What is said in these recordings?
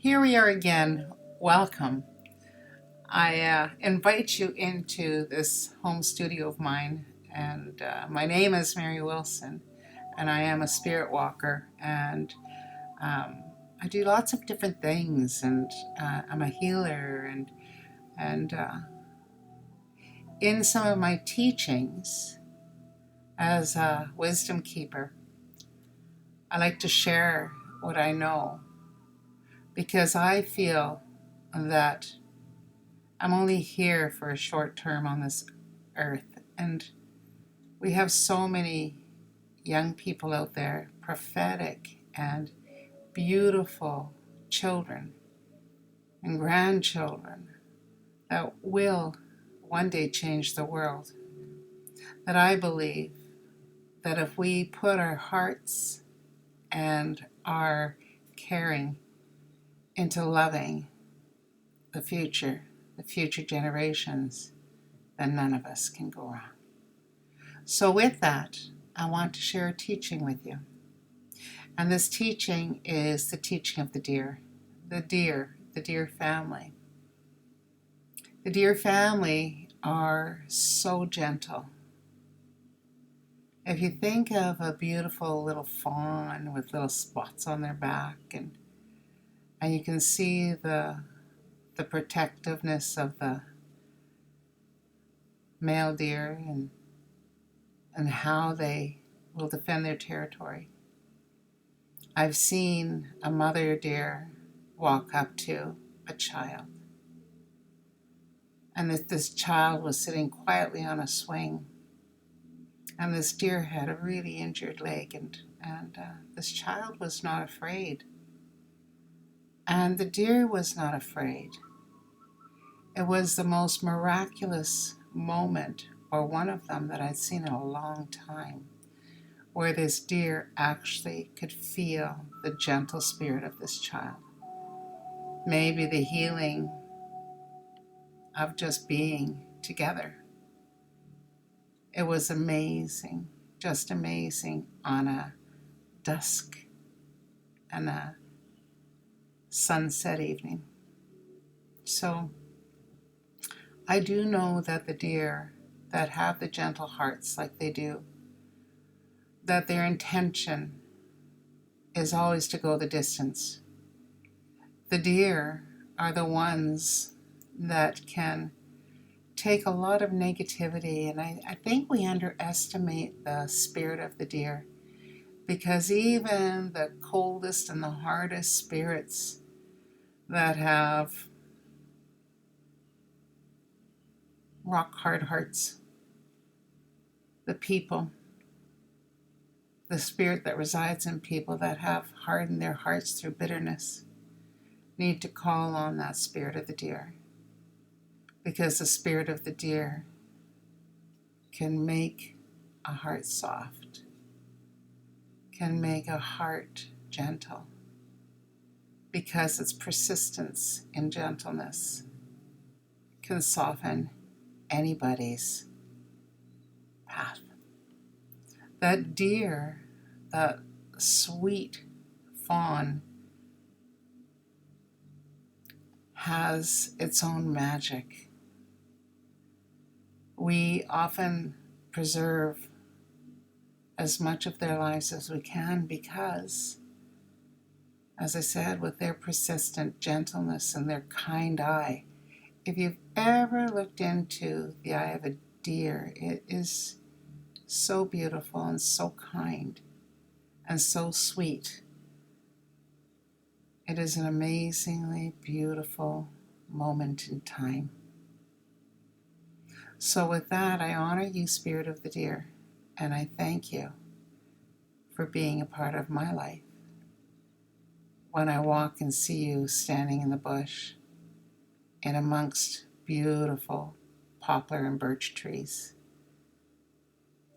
Here we are again. Welcome. I invite you into this home studio of mine, and my name is Mary Wilson, and I am a spirit walker, and um, I do lots of different things, and I'm a healer, and in some of my teachings as a wisdom keeper, I like to share what I know because I feel that I'm only here for a short term on this earth, and we have so many young people out there, prophetic and beautiful children and grandchildren that will one day change the world. That I believe that if we put our hearts and our caring into loving the future generations, then none of us can go wrong. So, with that, I want to share a teaching with you. And this teaching is the teaching of the deer. The deer family. The deer family are so gentle. If you think of a beautiful little fawn with little spots on their back, and you can see the protectiveness of the male deer and how they will defend their territory. I've seen a mother deer walk up to a child, and this child was sitting quietly on a swing, and this deer had a really injured leg, and this child was not afraid, and the deer was not afraid. It was the most miraculous moment, or one of them, that I'd seen in a long time, where this deer actually could feel the gentle spirit of this child. Maybe the healing of just being together. It was amazing, just amazing on a dusk and a sunset evening. So I do know that the deer that have the gentle hearts like they do, that their intention is always to go the distance. The deer are the ones that can take a lot of negativity, and I think we underestimate the spirit of the deer, because even the coldest and the hardest spirits that have rock hard hearts, the people, the spirit that resides in people that have hardened their hearts through bitterness, need to call on that spirit of the deer, because the spirit of the deer can make a heart soft, can make a heart gentle, because its persistence in gentleness can soften anybody's path. That deer, that sweet fawn, has its own magic. We often preserve as much of their lives as we can because, as I said, with their persistent gentleness and their kind eye, if you've ever looked into the eye of a deer, it is so beautiful and so kind and so sweet. It is an amazingly beautiful moment in time. So with that, I honor you, Spirit of the Deer, and I thank you for being a part of my life. When I walk and see you standing in the bush, in amongst beautiful poplar and birch trees,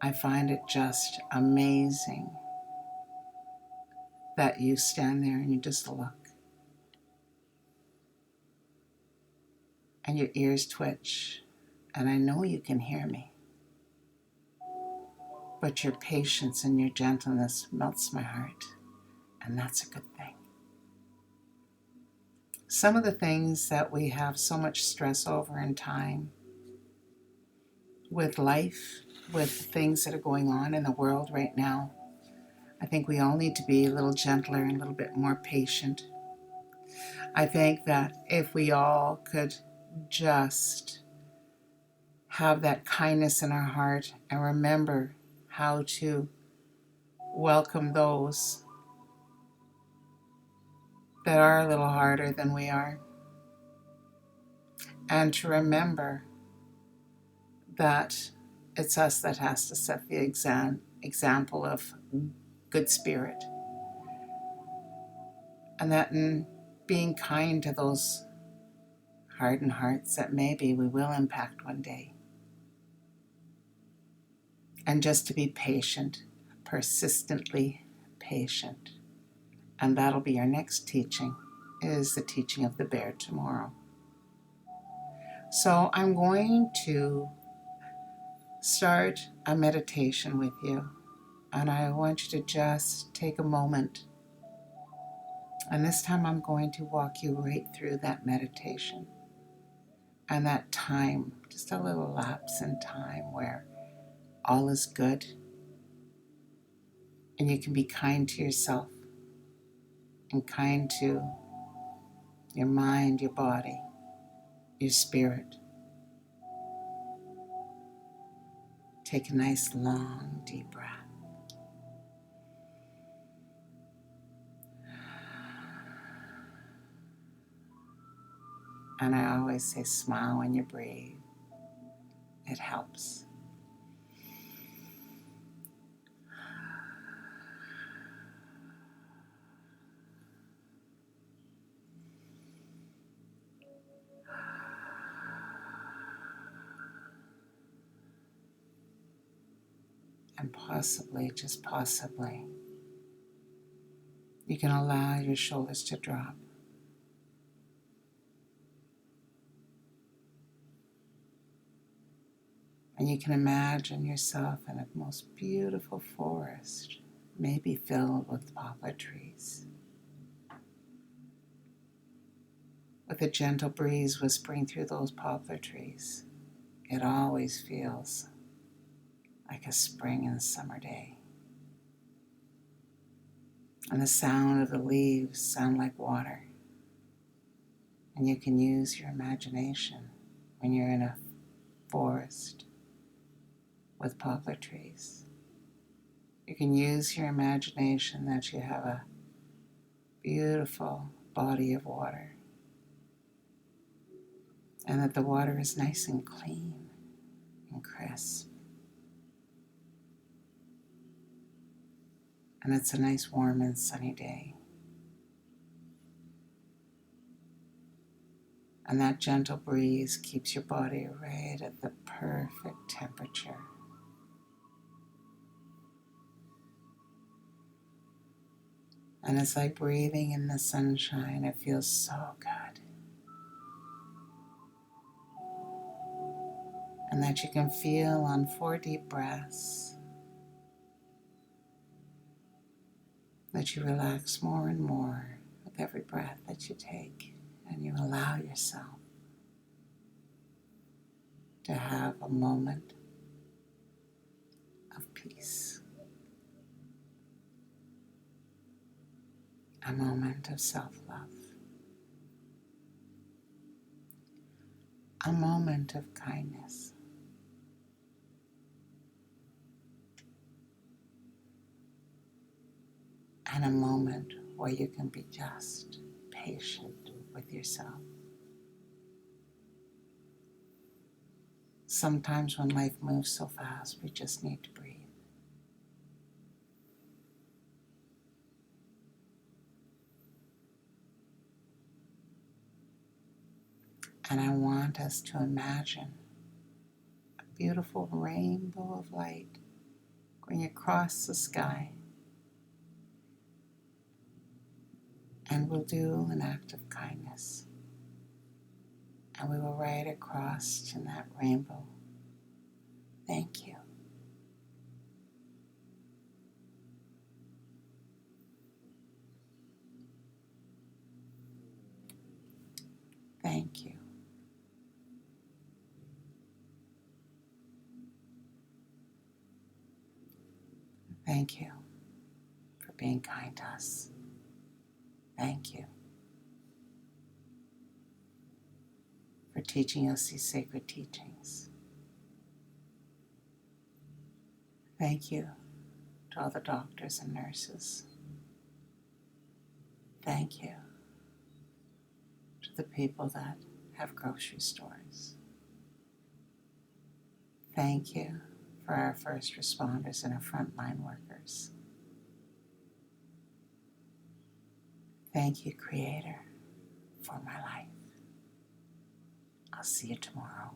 I find it just amazing that you stand there and you just look. And your ears twitch, and I know you can hear me. But your patience and your gentleness melts my heart, and that's a good thing. some of the things that we have so much stress over in time with life, with things that are going on in the world right now. I think we all need to be a little gentler and a little bit more patient. I think that if we all could just have that kindness in our heart and remember how to welcome those that are a little harder than we are, and to remember that it's us that has to set the example of good spirit, and that in being kind to those hardened hearts that maybe we will impact one day, and just to be patient, persistently patient. And that'll be our next teaching, is the teaching of the bear tomorrow. So I'm going to start a meditation with you, and I want you to just take a moment, and this time I'm going to walk you right through that meditation and that time, just a little lapse in time where all is good and you can be kind to yourself and kind to your mind, your body, your spirit. Take a nice long deep breath. And I always say smile when you breathe. It helps. And possibly, just possibly, you can allow your shoulders to drop. And you can imagine yourself in a most beautiful forest, maybe filled with poplar trees, with a gentle breeze whispering through those poplar trees. It always feels like a spring and summer day. And the sound of the leaves sound like water. And you can use your imagination when you're in a forest with poplar trees. You can use your imagination that you have a beautiful body of water, and that the water is nice and clean and crisp. And it's a nice warm and sunny day. And that gentle breeze keeps your body right at the perfect temperature. And it's like breathing in the sunshine. It feels so good. And that you can feel on 4 deep breaths that you relax more and more with every breath that you take, and you allow yourself to have a moment of peace, a moment of self-love, a moment of kindness, and a moment where you can be just patient with yourself. Sometimes when life moves so fast, we just need to breathe. And I want us to imagine a beautiful rainbow of light going across the sky. And we'll do an act of kindness. And we will write across in that rainbow, thank you. Thank you. Thank you for being kind to us. Thank you for teaching us these sacred teachings. Thank you to all the doctors and nurses. Thank you to the people that have grocery stores. Thank you for our first responders and our frontline workers. Thank you, Creator, for my life. I'll see you tomorrow.